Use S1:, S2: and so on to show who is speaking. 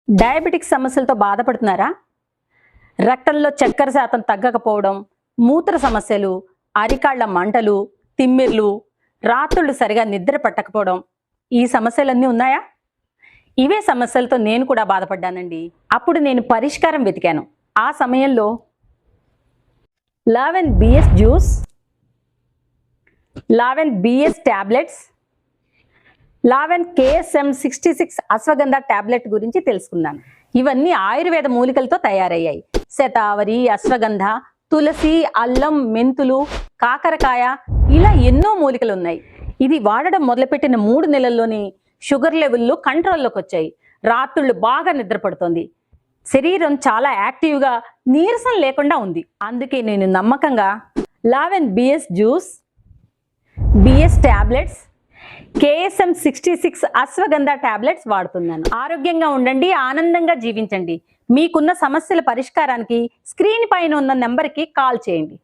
S1: Diabetic సమస్యలతో బాధపడుతున్నారా? రక్తంలో చక్కెర శాతం తగ్గకపోవడం, మూత్ర సమస్యలు, అరికాళ్ల మంటలు, తిమ్మిర్లు, రాత్రుళ్ళు సరిగా నిద్ర పట్టకపోవడం, ఈ సమస్యలన్నీ ఉన్నాయా? ఇవే సమస్యలతో నేను కూడా బాధపడ్డానండి. అప్పుడు నేను పరిష్కారం వెతికాను. ఆ సమయంలో Laven B S juice, Laven B S tablets, Laven KSM 66 ashwagandha tablet గురించి తెలుసుకున్నాను. ఇవన్నీ ఆయుర్వేద మూలికలతో తయారయ్యాయి. శతావరి, అశ్వగంధ, తులసి, అల్లం, మెంతులు, కాకరకాయ, ఇలా ఎన్నో మూలికలు ఉన్నాయి. ఇది వాడడం మొదలుపెట్టిన 3 నెలల్లోనే షుగర్ లెవెల్లు కంట్రోల్లోకి వచ్చాయి. రాత్రుళ్ళు బాగా నిద్రపడుతోంది. శరీరం చాలా యాక్టివ్గా, నీరసం లేకుండా ఉంది. అందుకే నేను నమ్మకంగా Laven B S juice, B S tablets, KSM 66 ashwagandha tablets వాడుతున్నాను. ఆరోగ్యంగా ఉండండి, ఆనందంగా జీవించండి. మీకున్న సమస్యల పరిష్కారానికి స్క్రీన్ పైన ఉన్న నెంబర్కి కాల్ చేయండి.